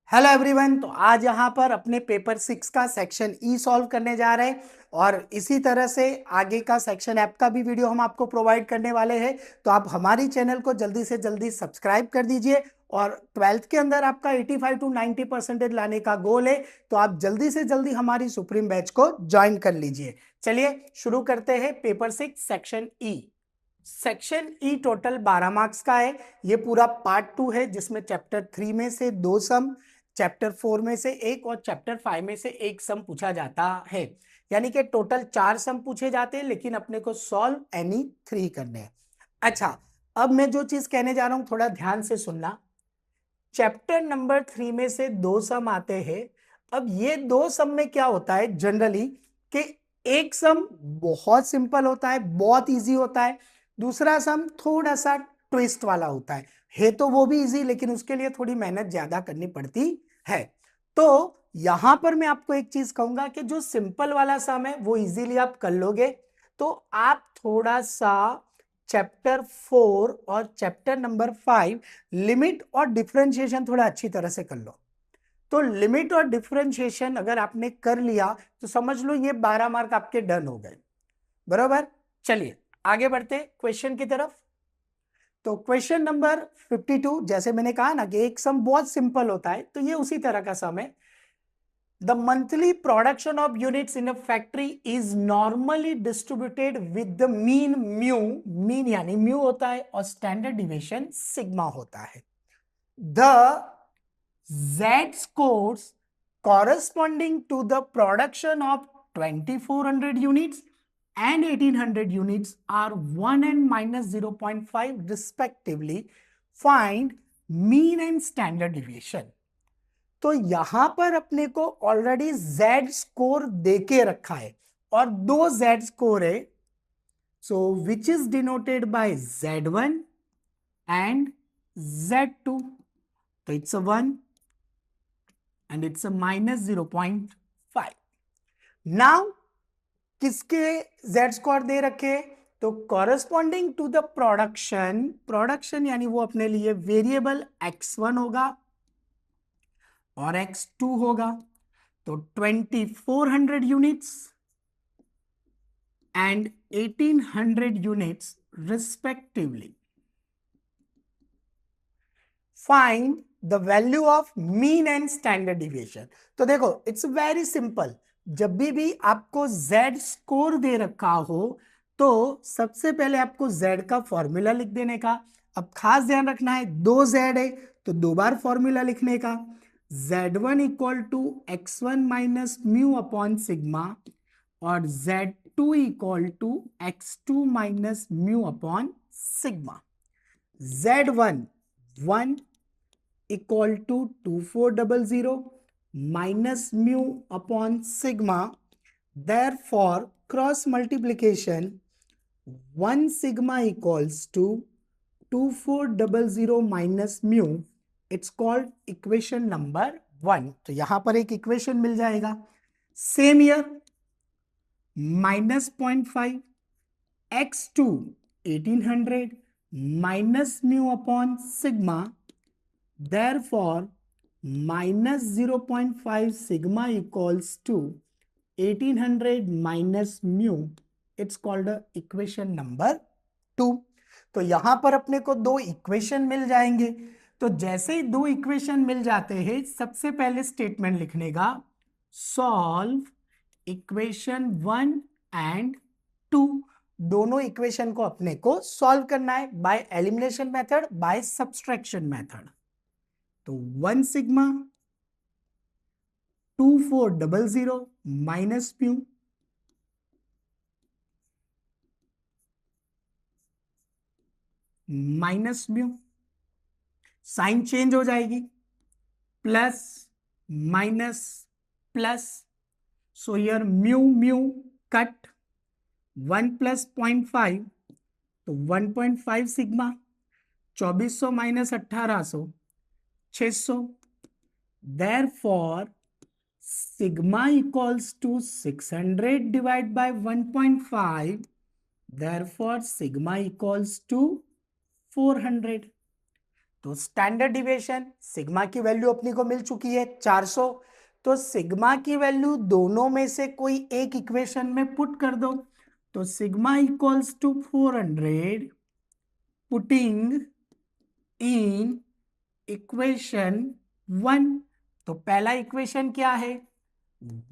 Hello everyone. तो आज यहाँ पर अपने पेपर 6 का सेक्शन ई सॉल्व करने जा रहे हैं और इसी तरह से आगे का सेक्शन ऐप का भी वीडियो हम आपको प्रोवाइड करने वाले हैं। तो आप हमारी चैनल को जल्दी से जल्दी सब्सक्राइब कर दीजिए और 12th के अंदर आपका 85 to 90% लाने का गोल है। तो आप जल्दी से जल्दी हमारी सुप्रीम बैच को ज्वाइन कर लीजिए। चलिए शुरू करते हैं paper 6 section E. Section E total 12 marks का है। ये पूरा पार्ट 2 है जिसमें चैप्टर 3 में से 2 सम, चैप्टर 4 में से एक और चैप्टर 5 में से एक सम पूछा जाता है। यानी कि टोटल 4 सम पूछे जाते हैं, लेकिन अपने को सॉल्व एनी 3 करने हैं। अच्छा, अब मैं जो चीज कहने जा रहा हूं थोड़ा ध्यान से सुनना। चैप्टर नंबर 3 में से 2 सम आते हैं। अब ये 2 सम में क्या होता है जनरली कि एक सम बहुत सिंपल होता है, बहुत इजी होता है। दूसरा सम थोड़ा सा ट्विस्ट वाला होता है तो वो भी इजी, लेकिन उसके लिए थोड़ी मेहनत ज्यादा करनी पड़ती है। तो यहां पर मैं आपको एक चीज कहूंगा कि जो सिंपल वाला सम है वो इजीली आप कर लोगे। तो आप थोड़ा सा चैप्टर 4 और चैप्टर नंबर 5 लिमिट और डिफरेंशिएशन थोड़ा अच्छी तरह से कर लो। तो लिमिट और डिफरेंशिएशन अगर आपने कर लिया तो समझ लो ये 12 मार्क आपके डन हो गए। बराबर। चलिए आगे बढ़ते क्वेश्चन की तरफ। तो क्वेश्चन नंबर 52, जैसे मैंने कहा ना कि एक सम बहुत सिंपल होता है, तो ये उसी तरह का सम है। The monthly production of units in a factory is normally distributed with the mean mu, mean यानी mu होता है और standard deviation sigma होता है। The Z scores corresponding to the production of 2400 units and 1800 units are 1 and minus 0.5 respectively. Find mean and standard deviation. तो यहां पर अपने को ऑलरेडी Z स्कोर देके रखा है और 2 Z स्कोर है। So which is denoted by Z1 and Z2। तो it's a 1 and it's a minus 0.5। Now किसके Z स्कोर दे रखे? तो corresponding to the production, production यानी वो अपने लिए वेरिएबल X1 होगा और X2 होगा। तो 2400 units and 1800 units respectively. Find the value of mean and standard deviation. तो देखो इट्स वेरी सिंपल। जब भी आपको Z स्कोर दे रखा हो तो सबसे पहले आपको Z का फॉर्मूला लिख देने का। अब खास ध्यान रखना है 2 Z है तो 2 बार फॉर्मूला लिखने का। Z1 equal to X1 minus mu upon sigma और Z2 equal to X2 minus mu upon sigma. Z1 1 equal to 2400 minus mu upon sigma. Therefore, cross multiplication 1 sigma equals to 2400 minus mu. It's called equation number 1। तो यहां पर एक equation मिल जाएगा। Same year minus 0.5 X2 1800 minus mu upon sigma. Therefore, minus 0.5 sigma equals to 1800 minus mu. It's called a equation number 2। तो यहां पर अपने को 2 इक्वेशन मिल जाएंगे। तो जैसे ही 2 इक्वेशन मिल जाते हैं सबसे पहले स्टेटमेंट लिखने का, सॉल्व इक्वेशन 1 एंड 2। दोनों इक्वेशन को अपने को सॉल्व करना है by elimination method, by subtraction method. तो 1 sigma 2400 minus mu minus mu, sign change हो जाएगी, plus minus plus. So here mu mu cut, 1 plus 0.5 तो 1.5 sigma, 2400 minus 1800 600। Therefore, sigma equals to 600 divided by 1.5. Therefore, sigma equals to 400। तो standard deviation sigma की value अपनी को मिल चुकी है 400, तो सिग्मा की वैल्यू दोनों में से कोई एक इक्वेशन में पुट कर दो। तो sigma equals to 400 putting in equation 1। तो पहला इक्वेशन क्या है,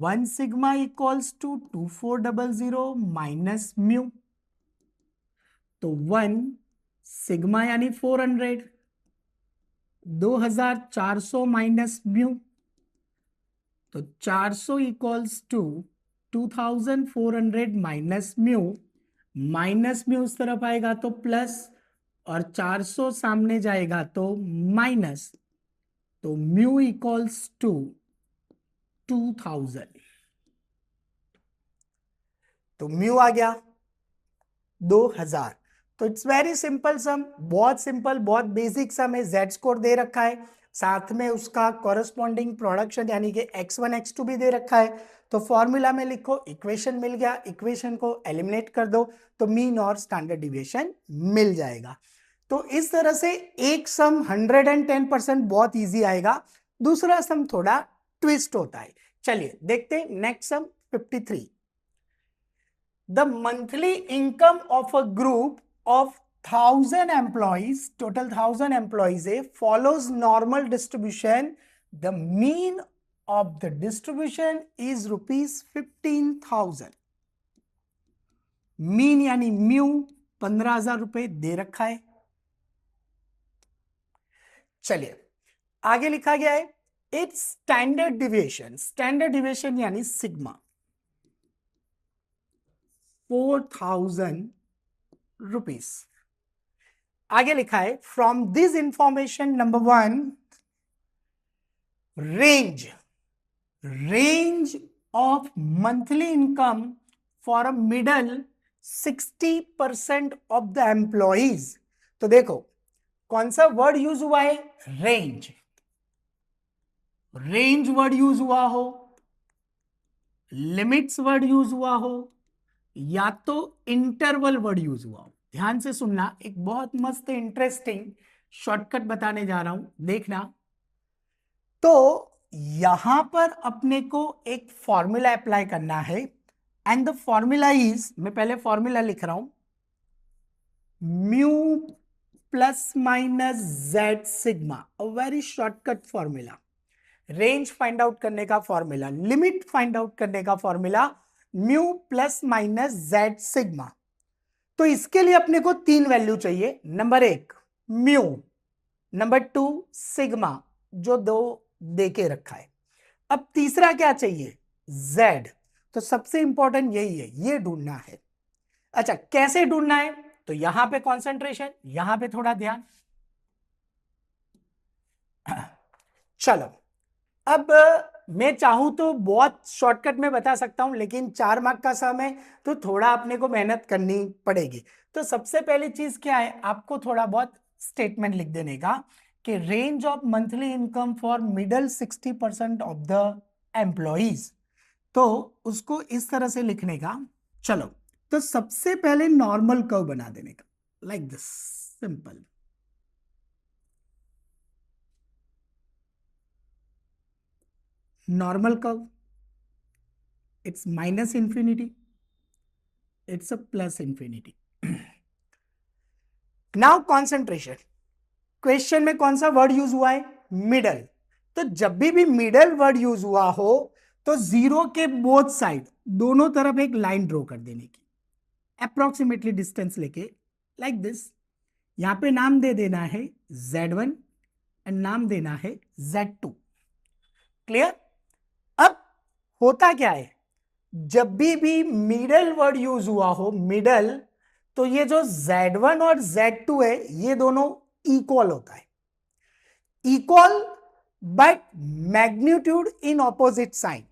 1 sigma equals to 2400 minus mu. तो 1 सिग्मा यानी 400, 2400 माइनस म्यू, तो 400 equals to 2400 minus mu. Minus mu उस तरफ आएगा तो प्लस, और 400 सामने जाएगा तो माइनस, तो म्यू इक्वल्स टू 2000। तो म्यू आ गया 2000। तो इट्स वेरी सिंपल सम, बहुत सिंपल, बहुत बेसिक सम है। जेड स्कोर दे रखा है, साथ में उसका कॉरेस्पॉन्डिंग प्रोडक्शन यानी कि x1 x2 भी दे रखा है। तो फॉर्मूला में लिखो, इक्वेशन मिल गया, इक्वेशन को एलिमिनेट कर दो तो मीन और स्टैंडर्ड डिविएशन मिल जाएगा। तो इस तरह से एक सम 110% बहुत इजी आएगा, दूसरा सम थोड़ा ट्विस्ट होता है। चलिए देखते हैं next sum 53। The monthly income of a group of 1000 employees, total 1000 employees, follows normal distribution. The mean of the distribution is rupees 15,000. Mean यानी म्यू 15,000 रुपए दे रखा है। चलिए आगे लिखा गया है it's standard deviation, standard deviation यानी सिग्मा 4000 रुपीस। आगे लिखा है from this information number 1, range of monthly income for a middle 60% of the employees. तो देखो कौन सा वर्ड यूज हुआ है, रेंज। रेंज वर्ड यूज हुआ हो, लिमिट्स वर्ड यूज हुआ हो, या तो इंटरवल वर्ड यूज हुआ हो। ध्यान से सुनना, एक बहुत मस्त इंटरेस्टिंग शॉर्टकट बताने जा रहा हूं, देखना। तो यहां पर अपने को एक फॉर्मूला अप्लाई करना है, एंड द फॉर्मूला इज, मैं पहले फॉर्मूला लिख रहा हूं, mu plus minus Z sigma, a very shortcut formula. Range find out करने का फॉर्मूला, लिमिट फाइंड आउट करने का formula, mu plus minus Z sigma. तो इसके लिए अपने को 3 वैल्यू चाहिए। नंबर 1 म्यू, नंबर 2 सिग्मा जो 2 देके रखा है। अब तीसरा क्या चाहिए, जेड। तो सबसे इंपॉर्टेंट यही है, ये ढूंढना है। अच्छा कैसे ढूंढना है, तो यहां पे कंसंट्रेशन, यहां पे थोड़ा ध्यान। चलो अब मैं चाहूं तो बहुत शॉर्टकट में बता सकता हूं, लेकिन 4 मार्क का सम है तो थोड़ा अपने को मेहनत करनी पड़ेगी। तो सबसे पहली चीज क्या है, आपको थोड़ा बहुत स्टेटमेंट लिख देने का कि range of monthly income for middle 60% of the employees. तो उसको इस तरह से लिखने का। चलो तो सबसे पहले नॉर्मल कर्व बना देने का, like this, simple. normal curve, it's minus infinity, it's a plus infinity. now concentration, question में कौन सा वर्ड यूज हुआ है, मिडल। तो जब भी मिडल वर्ड यूज हुआ हो तो जीरो के बोथ साइड, दोनों तरफ एक लाइन ड्रॉ कर देने की, अप्रोक्सीमेटली डिस्टेंस लेके, लाइक दिस। यहां पे नाम दे देना है Z1 एंड नाम देना है Z2। क्लियर। अब होता क्या है, जब भी मिडल वर्ड यूज हुआ हो, मिडल, तो ये जो Z1 और Z2 है ये दोनों इक्वल होता है, equal but magnitude in opposite sign.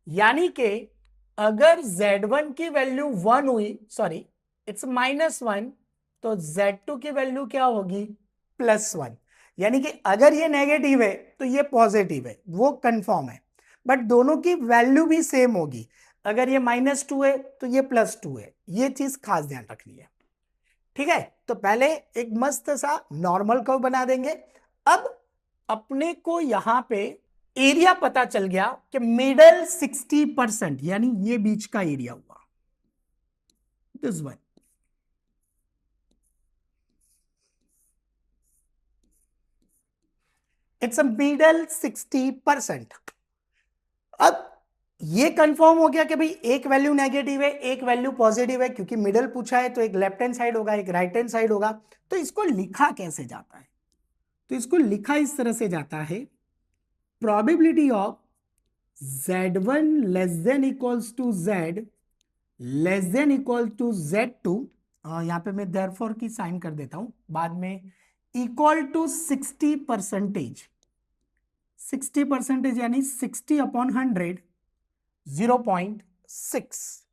यानी कि अगर Z1 की वैल्यू 1 हुई, सॉरी इट्स -1, तो Z2 की वैल्यू क्या होगी, +1। यानी कि अगर ये नेगेटिव है तो ये पॉजिटिव है, वो कंफर्म है, बट दोनों की वैल्यू भी सेम होगी। अगर ये -2 है तो ये +2 है, ये चीज खास ध्यान रखनी है। ठीक है, तो पहले एक मस्त सा नॉर्मल कर्व बना देंगे, अब अपने को यहां पे एरिया पता चल गया कि मिडल 60%, यानी ये बीच का एरिया हुआ, this one. It's a middle 60%। अब ये कंफर्म हो गया कि भाई एक वैल्यू नेगेटिव है, एक वैल्यू पॉजिटिव है, क्योंकि मिडल पूछा है तो एक लेफ्ट हैंड साइड होगा, एक राइट हैंड साइड होगा। तो इसको लिखा कैसे जाता है? तो इसको लिखा इस तरह से जाता है, probability of Z1 less than equals to Z less than equal to Z2, यहां पे मैं देयरफॉर की साइन कर देता हूं बाद में, इक्वल टू 60%। 60% यानी 60/100, 0.6।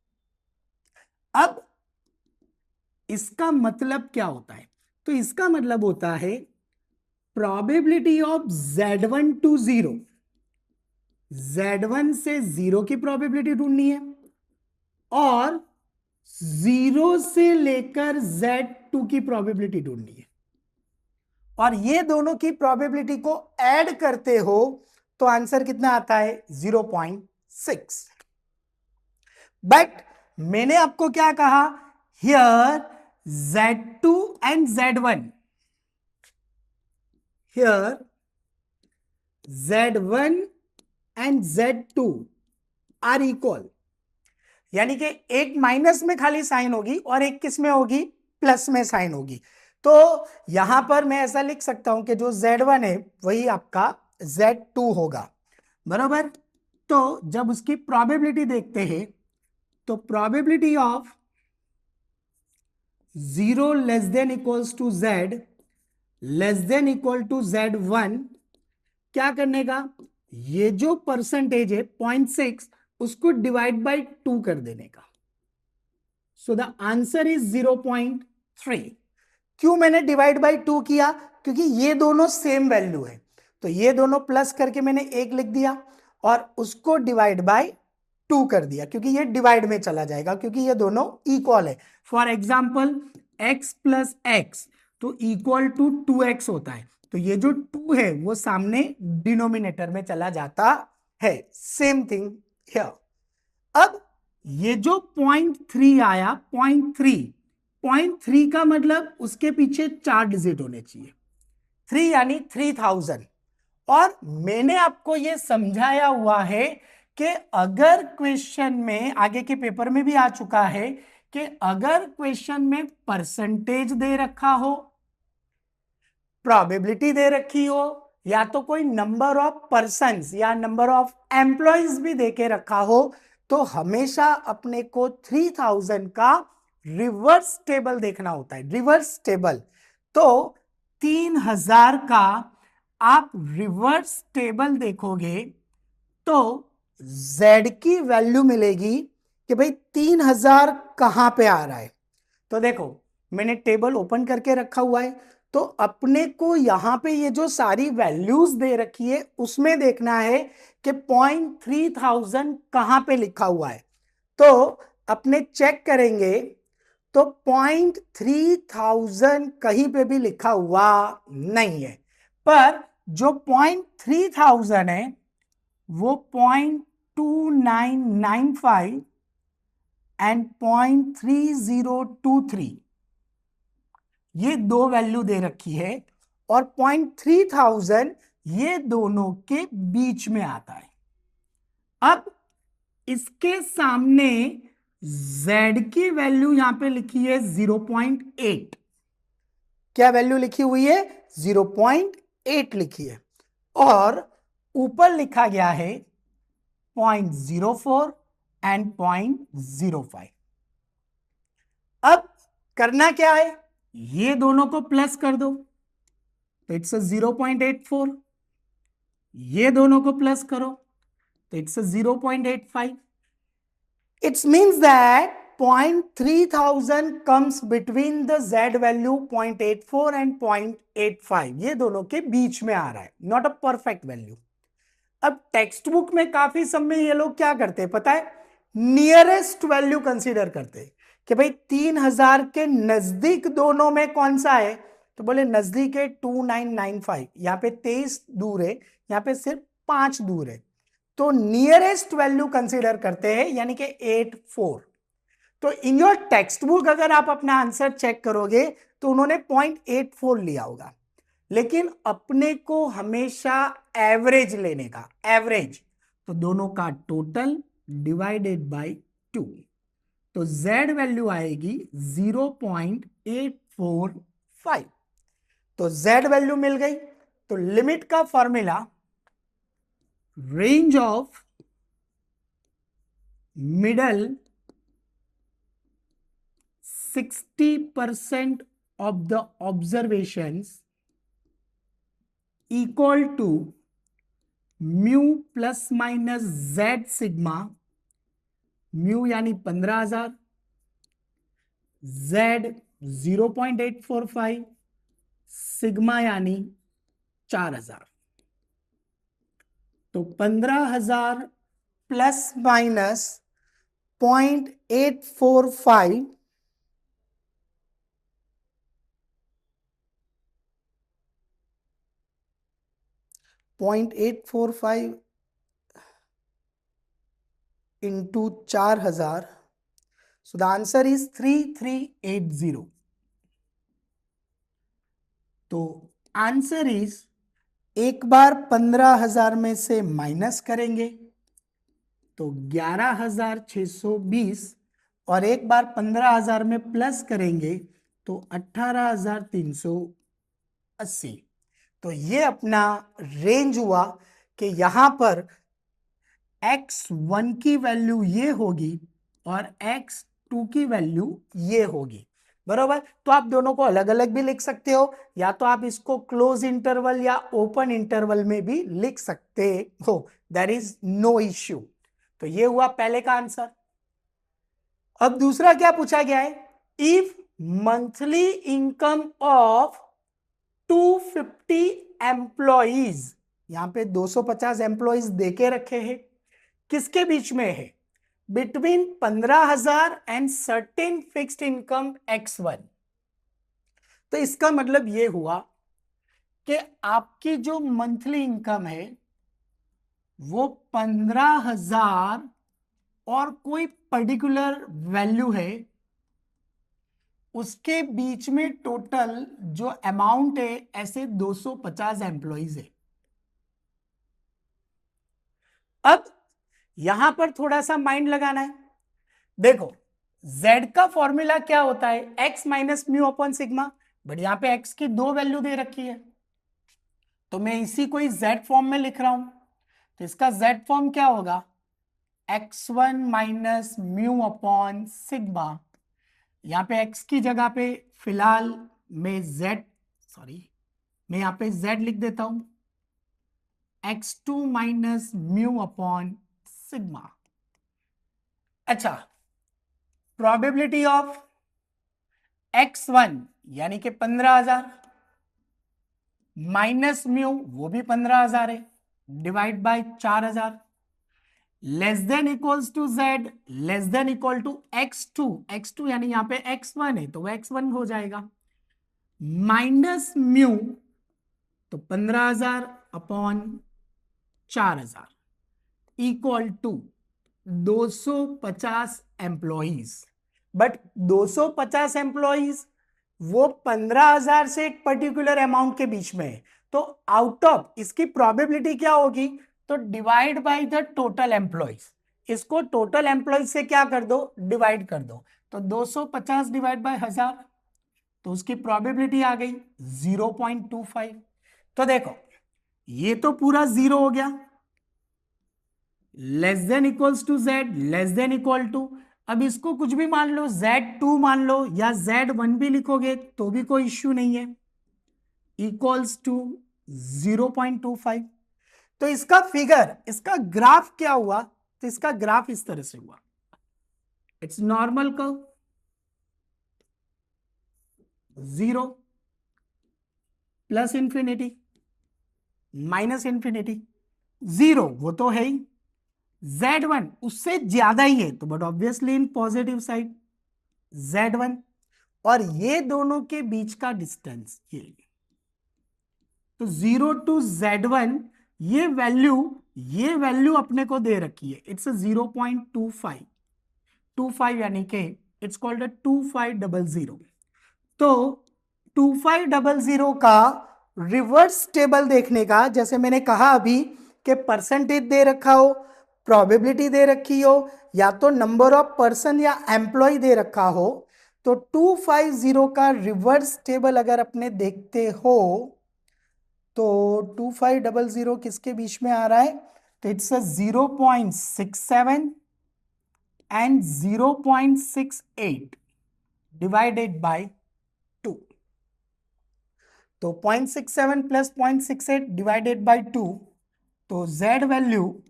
अब इसका मतलब क्या होता है? तो इसका मतलब होता है probability of Z1 to 0, Z1 से 0 की प्रोबेबिलिटी ढूंढनी है और 0 से लेकर Z2 की प्रोबेबिलिटी ढूंढनी है, और ये दोनों की प्रोबेबिलिटी को ऐड करते हो तो आंसर कितना आता है? 0.6। बट मैंने आपको क्या कहा? Here Z2 and Z1, here Z1 and Z2 are equal, यानी कि एक माइनस में खाली साइन होगी और एक किस में होगी? प्लस में साइन होगी। तो यहां पर मैं ऐसा लिख सकता हूं कि जो Z1 है वही आपका Z2 होगा, बराबर। तो जब उसकी प्रोबेबिलिटी देखते हैं तो probability of 0 less than equals to Z less than equal to Z1, क्या करने का? ये जो परसेंटेज है 0.6, उसको डिवाइड बाय 2 कर देने का। सो द आंसर इज 0.3। क्यों मैंने डिवाइड बाय 2 किया? क्योंकि ये दोनों सेम वैल्यू है, तो ये दोनों प्लस करके मैंने 1 लिख दिया और उसको डिवाइड बाय 2 कर दिया, क्योंकि ये डिवाइड में चला जाएगा, क्योंकि ये दोनों इक्वल है। For example x plus x तो इक्वल टू 2x होता है, तो ये जो 2 है वो सामने डिनोमिनेटर में चला जाता है। Same thing here. अब ये जो 0.3 आया, 0.3 का मतलब उसके पीछे 4 डिजिट होने चाहिए, 3 यानी 3000। और मैंने आपको यह समझाया हुआ है कि अगर क्वेश्चन में, आगे के पेपर में भी आ चुका है कि अगर क्वेश्चन में परसेंटेज दे रखा हो, प्रोबेबिलिटी दे रखी हो, या तो कोई नंबर ऑफ पर्संस या नंबर ऑफ एम्प्लॉयज भी देके रखा हो, तो हमेशा अपने को 3000 का रिवर्स टेबल देखना होता है। रिवर्स टेबल, तो 3000 का आप रिवर्स टेबल देखोगे तो Z की वैल्यू मिलेगी कि भाई 3000 कहां पे आ रहा है। तो देखो मैंने टेबल ओपन करके रखा हुआ है, तो अपने को यहां पे ये जो सारी वैल्यूज दे रखी है उसमें देखना है कि 0.3000 कहां पे लिखा हुआ है। तो अपने चेक करेंगे तो 0.3000 कहीं पे भी लिखा हुआ नहीं है, पर जो 0.3000 है वो 0.2995 एंड 0.3023, ये दो वैल्यू दे रखी है, और 0.3000 ये दोनों के बीच में आता है। अब इसके सामने Z की वैल्यू यहां पे लिखी है 0.8। क्या वैल्यू लिखी हुई है? 0.8 लिखी है, और ऊपर लिखा गया है 0.04 एंड 0.05। अब करना क्या है? ये दोनों को प्लस कर दो तो इट्स 0.84, ये दोनों को प्लस करो तो it's 0.85। It's means that 0.3000 comes between the Z value 0.84 and 0.85, ये दोनों के बीच में आ रहा है, नॉट अ परफेक्ट वैल्यू। अब टेक्स्ट बुक में काफी समय ये लोग क्या करते हैं पता है? नियरेस्ट वैल्यू कंसीडर करते हैं कि भाई 3000 के नजदीक दोनों में कौन सा है, तो बोले नजदीक है 2995, यहाँ पे 23 दूर है, यहाँ पे सिर्फ 5 दूर है, तो नियरेस्ट वैल्यू कंसीडर करते हैं यानी कि 84। तो इन योर टेक्स्ट बुक अगर आप अपना आंसर चेक करोगे तो उन्होंने 0.84 लिया होगा, लेकिन अपने को हमेशा एवरेज लेने का, एवरेज, तो दोनों का टोटल डिवाइडेड बाय 2, तो z वैल्यू आएगी 0.845। तो z वैल्यू मिल गई। तो लिमिट का formula, range of middle 60% of the observations equal to mu plus minus z sigma, mu यानी 15,000, z 0.845, सिग्मा यानी 4,000। तो 15,000 plus minus 0.845 0.845 into 4,000, so the answer is 3380। तो आंसर इज, एक बार 15,000 में से माइनस करेंगे तो 11,620, और एक बार 15,000 में प्लस करेंगे तो 18,380। तो ये अपना रेंज हुआ कि यहां पर x1 की वैल्यू ये होगी और x2 की वैल्यू ये होगी, बरोबर। तो आप दोनों को अलग अलग भी लिख सकते हो, या तो आप इसको क्लोज इंटरवल या ओपन इंटरवल में भी लिख सकते हो, देयर इज नो इश्यू। तो ये हुआ पहले का आंसर। अब दूसरा क्या पूछा गया है, if monthly income of 250 employees, यहां पे 250 एम्प्लॉइज देके रखे हैं, किसके बीच में है, between 15,000 and certain fixed income x1। तो इसका मतलब ये हुआ कि आपकी जो मंथली इनकम है वो 15,000 और कोई पर्टिकुलर वैल्यू है, उसके बीच में टोटल जो अमाउंट है ऐसे 250 एम्प्लॉइज है। अब यहां पर थोड़ा सा माइंड लगाना है। देखो z का फॉर्मूला क्या होता है, x minus mu upon sigma, but यहां पे x की 2 वैल्यू दे रखी है, तो मैं इसी को ही z फॉर्म में लिख रहा हूं। तो इसका z फॉर्म क्या होगा, x1 minus mu upon sigma, यहां पे x की जगह पे फिलहाल मैं यहां पे z लिख देता हूं, x2 minus mu upon sigma. अच्छा, प्रोबेबिलिटी ऑफ x1 यानी कि 15,000 माइनस म्यू, वो भी 15,000 है, divide by 4,000, less than equals to z, less than equal to x2 यानी यहां पे x1 है तो वह x1 हो जाएगा, माइनस म्यू, तो 15,000 upon 4,000 equal to 250 employees. But 250 employees वो 15,000 से एक पर्टिकुलर अमाउंट के बीच में है, तो आउट ऑफ इसकी प्रोबेबिलिटी क्या होगी, तो divide by the total employees, इसको टोटल एम्प्लॉइज से क्या कर दो, डिवाइड कर दो, तो 250 डिवाइड बाय 1000, तो उसकी प्रोबेबिलिटी आ गई 0.25। तो देखो ये तो पूरा 0 हो गया, less than equals to z, less than equal to, अब इसको कुछ भी मान लो, z2 मान लो या z1 भी लिखोगे तो भी कोई इश्यू नहीं है, इक्वल्स टू 0.25। तो इसका फिगर, इसका ग्राफ क्या हुआ, तो इसका ग्राफ इस तरह से हुआ, it's normal curve, 0 plus infinity minus infinity, 0 वो तो है ही, Z1 उससे ज्यादा ही है तो but obviously in positive side Z1, और ये दोनों के बीच का डिस्टेंस ये, तो 0 टू Z1 ये वैल्यू अपने को दे रखी है, इट्स 0.25 यानी कि इट्स कॉल्ड 2500। तो 2500 का रिवर्स टेबल देखने का, जैसे मैंने कहा अभी कि परसेंटेज दे रखा हो, प्रोबेबिलिटी दे रखी हो, या तो नंबर ऑफ पर्सन या एम्प्लॉय दे रखा हो, तो 250 का रिवर्स टेबल अगर अपने देखते हो तो 2500 किसके बीच में आ रहा है, तो इट्स 0.67 एंड 0.68 डिवाइडेड बाय 2। तो 0.67 प्लस 0.68 डिवाइडेड बाय 2, तो Z वैल्यू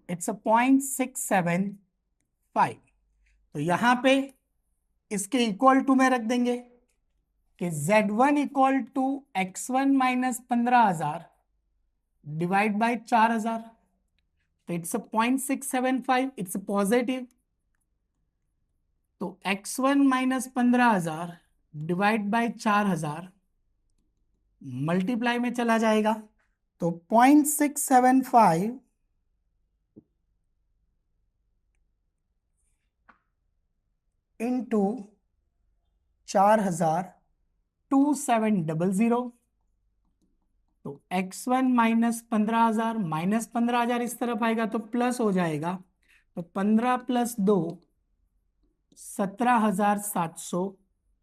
इट्स 0.675। तो यहां पे इसके इक्वल टू में रख देंगे कि Z1 equal to X1 minus 15,000 divide by 4,000। तो इट्स 0.675, इट्स पॉजिटिव। तो X1 minus 15,000 divide by 4,000 multiply में चला जाएगा, तो 0.675 इंटू 4,000 2700। तो X1 माइनस 15,000 माइनस 15,000 इस तरफ आएगा तो प्लस हो जाएगा, तो 15 प्लस 2 17,700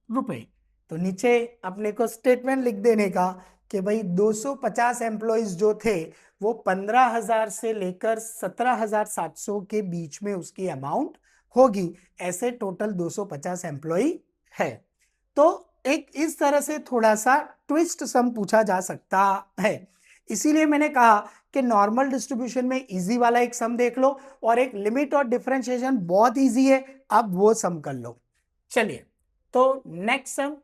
रुपए। तो नीचे अपने को स्टेटमेंट लिख देने का कि भाई 250 एम्प्लॉइज जो थे वो 15,000 से लेकर 17,700 के बीच में उसकी अमाउंट होगी। ऐसे टोटल 250 एम्प्लॉय है। तो एक इस तरह से थोड़ा सा ट्विस्ट सम पूछा जा सकता है। इसीलिए मैंने कहा कि नॉर्मल डिस्ट्रीब्यूशन में इजी वाला एक सम देख लो, और एक लिमिट और डिफरेंशिएशन बहुत इजी है, अब वो सम कर लो। चलिए, तो नेक्स्ट सम।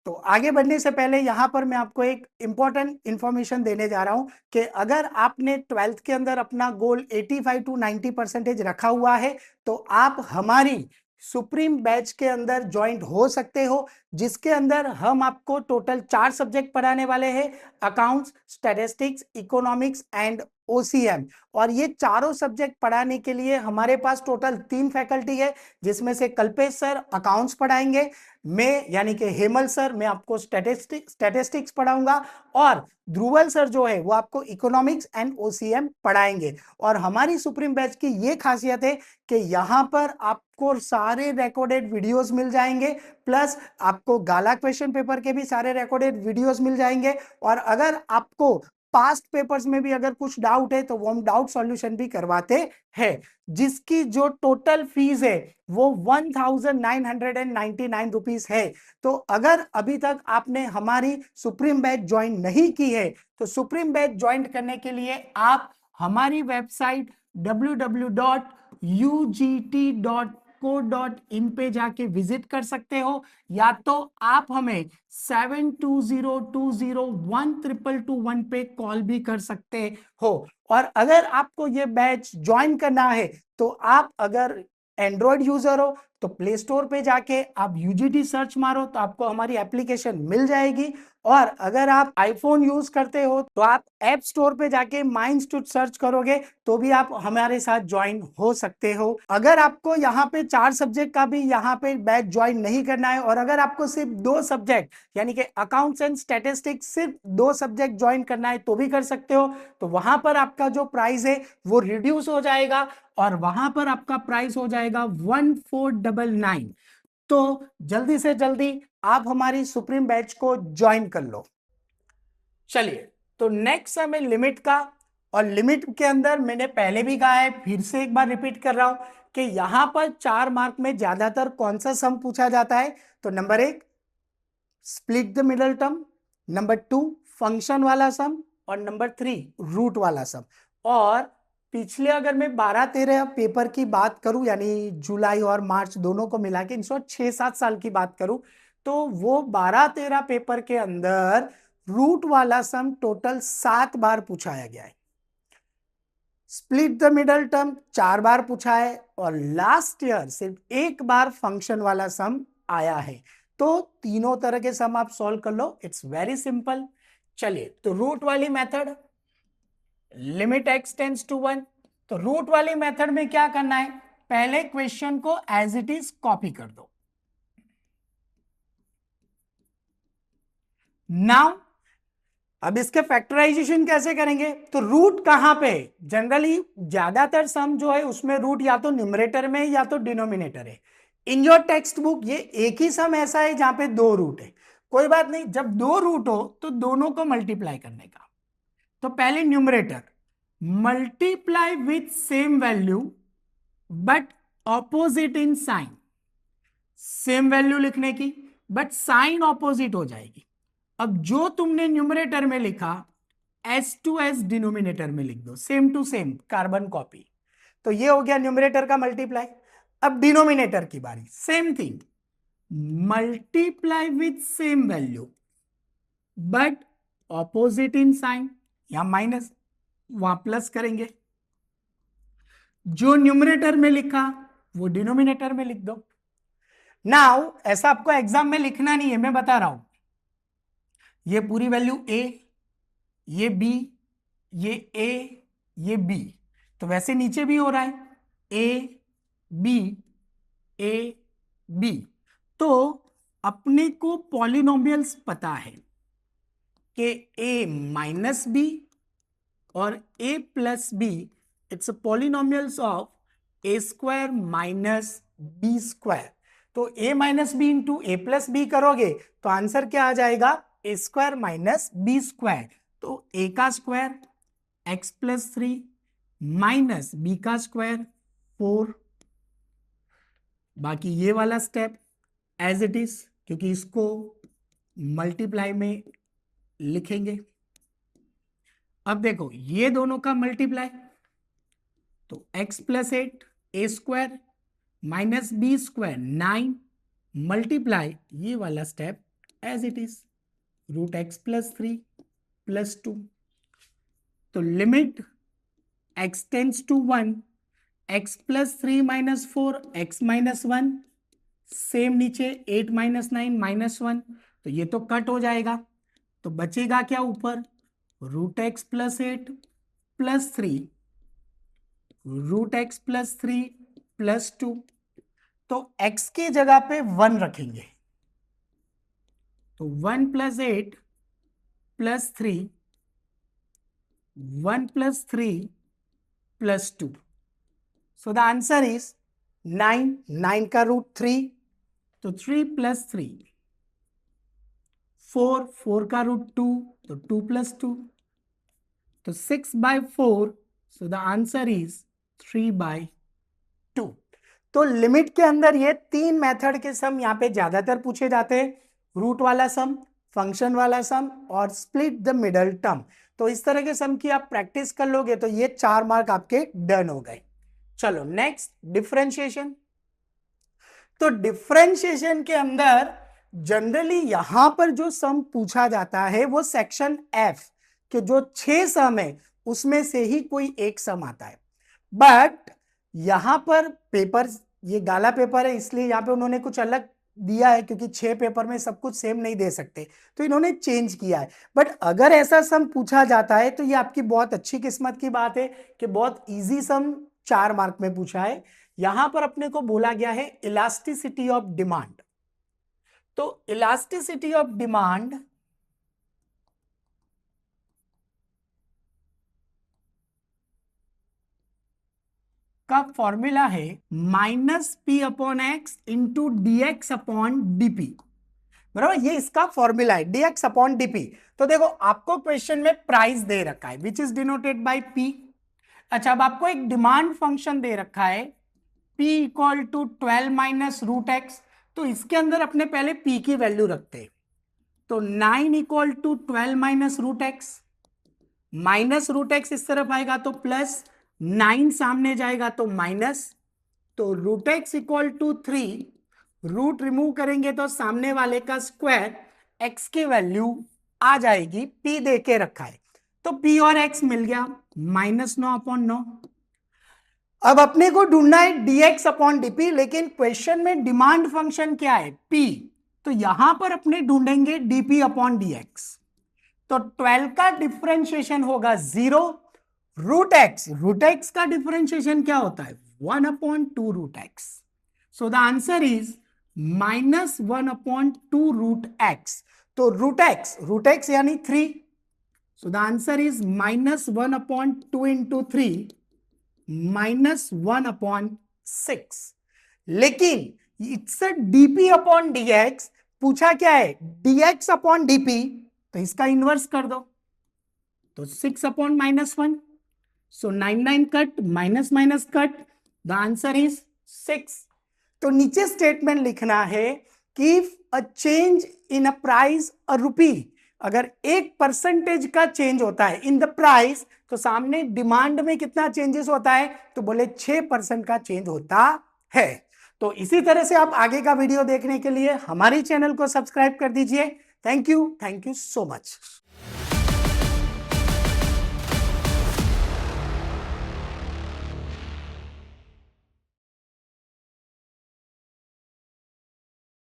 तो आगे बढ़ने से पहले यहां पर मैं आपको एक इंपॉर्टेंट इंफॉर्मेशन देने जा रहा हूं कि अगर आपने 12th के अंदर अपना गोल 85 टू 90% रखा हुआ है तो आप हमारी सुप्रीम बैच के अंदर ज्वाइंट हो सकते हो, जिसके अंदर हम आपको टोटल 4 सब्जेक्ट पढ़ाने वाले हैं, accounts, statistics, economics and OCM। और ये चारों सब्जेक्ट पढ़ाने के लिए हमारे पास टोटल 3 फैकल्टी है, जिसमें से कल्पेश सर अकाउंट्स पढ़ाएंगे, मैं यानी कि हेमल सर मैं आपको स्टैटिस्टिक्स पढ़ाऊंगा, और ध्रुवल सर जो है वो आपको इकोनॉमिक्स एंड OCM पढ़ाएंगे। और हमारी सुप्रीम बैच की ये खासियत है कि यहाँ पर आपको सारे रिकॉर्डेड वीडियोस मिल जाएंगे, प्लस आपको गाला क्वेश्चन पेपर के भी सारे रिकॉर्डेड वीडियोस मिल जाएंगे। और अगर आपको पास्ट पेपर्स में भी अगर कुछ डाउट है तो वो हम डाउट सॉल्यूशन भी करवाते हैं, जिसकी जो टोटल फीस है वो 1999 रुपीस है। तो अगर अभी तक आपने हमारी सुप्रीम बैच ज्वाइन नहीं की है तो सुप्रीम बैच ज्वाइन करने के लिए आप हमारी वेबसाइट www.ugt.co.in पे जाके विजिट कर सकते हो, या तो आप हमें 7202012221 पे कॉल भी कर सकते हो। और अगर आपको ये बैच ज्वाइन करना है तो आप अगर एंड्रॉयड यूजर हो तो प्ले स्टोर पे जाके आप UGT सर्च मारो तो आपको हमारी एप्लीकेशन मिल जाएगी, और अगर आप आईफोन यूज करते हो तो आप ऐप स्टोर पे जाके माई इंस्टीट्यूट सर्च करोगे तो भी आप हमारे साथ ज्वाइन हो सकते हो। अगर आपको यहाँ पे 4 सब्जेक्ट का भी यहाँ पे बैच ज्वाइन नहीं करना है, और अगर आपको सिर्फ 2 सब्जेक्ट यानी कि अकाउंट्स एंड स्टैटिस्टिक्स सिर्फ 2 सब्जेक्ट ज्वाइन करना है तो भी कर सकते हो। तो वहां पर आपका जो प्राइस है वो रिड्यूस हो जाएगा, और वहां पर आपका प्राइस हो जाएगा 1499। तो जल्दी से जल्दी आप हमारी सुप्रीम बैच को ज्वाइन कर लो। चलिए, तो नेक्स्ट हमें लिमिट का, और लिमिट के अंदर मैंने पहले भी कहा है फिर से एक बार रिपीट कर रहा हूं कि यहां पर 4 मार्क में ज्यादातर कौन सा सम पूछा जाता है, तो number 1 split the middle term, number 2 function वाला सम, और नंबर 3 रूट वाला सम। और पिछले अगर मैं 12-13 पेपर की बात करूं, यानी जुलाई और मार्च दोनों को मिला के इन 6-7 साल की बात करूं, तो वो 12-13 पेपर के अंदर रूट वाला सम टोटल 7 बार पूछाया गया है, स्प्लिट द मिडल टर्म 4 बार पूछा है, और लास्ट ईयर सिर्फ 1 बार फंक्शन वाला सम आया है। तो तीनों तरह के सम आप सॉल्व कर लो, इट्स वेरी सिंपल। चलिए, तो रूट वाली method, limit x tends to 1, तो रूट वाली मेथड में क्या करना है, पहले क्वेश्चन को एज इट इज कॉपी कर दो। नाउ अब इसके फैक्टराइजेशन कैसे करेंगे, तो रूट कहां पे, जनरली ज्यादातर सम जो है उसमें रूट या तो न्यूमरेटर में या तो डिनोमिनेटर है। इन योर टेक्स्ट बुक ये एक ही सम ऐसा है जहां पे दो रूट है। कोई बात नहीं, जब दो रूट हो तो दोनों को मल्टीप्लाई करने का। तो पहले numerator multiply with same value but opposite in sign, same value लिखने की बट साइन ऑपोजिट हो जाएगी। अब जो तुमने न्यूमरेटर में लिखा एस टू एस डिनोमिनेटर में लिख दो, same to same carbon copy. तो ये हो गया न्यूमरेटर का मल्टीप्लाई। अब डिनोमिनेटर की बारी, same thing, multiply with same value but opposite in sign, यहां माइनस वहां प्लस करेंगे। जो न्यूमरेटर में लिखा वो डिनोमिनेटर में लिख दो। नाउ ऐसा आपको एग्जाम में लिखना नहीं है, मैं बता रहा हूं। ये पूरी वैल्यू a, ये b, ये a, ये b, तो वैसे नीचे भी हो रहा है a b a b। तो अपने को पॉलिनोमियल्स पता है कि a माइनस बी और a plus B, it's polynomials of A square minus B square. तो a minus B into A plus B करोगे तो आंसर क्या आ जाएगा, A square minus B square. तो a का square x plus 3 minus B का स्क्वायर 4। बाकी ये वाला स्टेप एज इट इज, क्योंकि इसको मल्टीप्लाई में लिखेंगे। अब देखो ये दोनों का मल्टीप्लाई, तो x plus 8 a square minus B square 9 multiply ये वाला step as it is, root x plus 3 plus 2। तो limit x tends to 1, x plus 3 minus 4 x minus 1, same नीचे 8 माइनस 9 माइनस 1, तो ये तो कट हो जाएगा। तो बचेगा क्या ऊपर, root x plus 8 plus 3 root x plus 3 plus 2। तो x के जगह पे 1 रखेंगे, तो 1 plus 8 plus 3 1 plus 3 plus 2। So the answer is 9, 9 का रूट 3, तो 3 प्लस 3 4, 4 का रूट 2, तो 2 प्लस 2, तो 6/4। सो द आंसर इज 3/2। तो लिमिट के अंदर ये तीन मेथड के सम यहां पे ज्यादातर पूछे जाते हैं, रूट वाला सम, फंक्शन वाला सम और स्प्लिट द मिडल टर्म। तो इस तरह के सम की आप प्रैक्टिस कर लोगे तो ये 4 मार्क आपके डन हो गए। चलो नेक्स्ट, डिफरेंशिएशन। तो डिफरेंशिएशन के अंदर जनरली यहां पर जो सम पूछा जाता है वो सेक्शन एफ के जो 6 सम है उसमें से ही कोई एक सम आता है। बट यहां पर पेपर, ये गाला पेपर है इसलिए यहां पे उन्होंने कुछ अलग दिया है, क्योंकि 6 पेपर में सब कुछ सेम नहीं दे सकते, तो इन्होंने चेंज किया है। बट अगर ऐसा सम पूछा जाता है तो ये आपकी बहुत अच्छी किस्मत की बात है कि बहुत इजी सम 4 मार्क में पूछा है। यहां पर अपने को बोला गया है इलास्टिसिटी ऑफ डिमांड। तो इलास्टिसिटी ऑफ डिमांड का फॉर्मूला है -p/x into dx upon dp, बराबर, ये इसका फॉर्मूला है dx अपॉन dp। तो देखो आपको क्वेश्चन में प्राइस दे रखा है विच इज डिनोटेड बाय p। अच्छा, अब आपको एक डिमांड फंक्शन दे रखा है p equal to 12 minus root X. तो इसके अंदर अपने पहले p की वैल्यू रखते हैं, तो 9 equal to 12 minus root X, minus root X इस तरफ आएगा तो प्लस, 9 सामने जाएगा तो माइनस, तो root X equal to 3, root remove करेंगे तो सामने वाले का स्क्वायर, एक्स की वैल्यू आ जाएगी, p दे के रखा है तो p और x मिल गया -9/9। अब अपने को ढूंढना है dx अपॉन dp, लेकिन क्वेश्चन में डिमांड फंक्शन क्या है, p, तो यहां पर अपने ढूंढेंगे dp अपॉन dx। तो 12 का डिफरेंशिएशन होगा 0, रूट एक्स का डिफरेंशिएशन क्या होता है, 1 upon 2 root X. So the answer is -1 upon 2 root X. तो रूट एक्स यानी 3, so the answer is -1 upon 2 into 3, -1 upon 6। लेकिन इट्स डीपी अपॉन डीएक्स, पूछा क्या है, dx अपॉन dp, तो इसका इनवर्स कर दो, तो 6 upon -1, so 9 cut, minus minus cut, the answer is 6। तो नीचे स्टेटमेंट लिखना है कि a change in a price अ रुपी, अगर 1% का चेंज होता है इन द प्राइस, तो सामने डिमांड में कितना चेंजेस होता है, तो बोले 6% का चेंज होता है। तो इसी तरह से आप आगे का वीडियो देखने के लिए हमारी चैनल को सब्सक्राइब कर दीजिए। Thank you so much.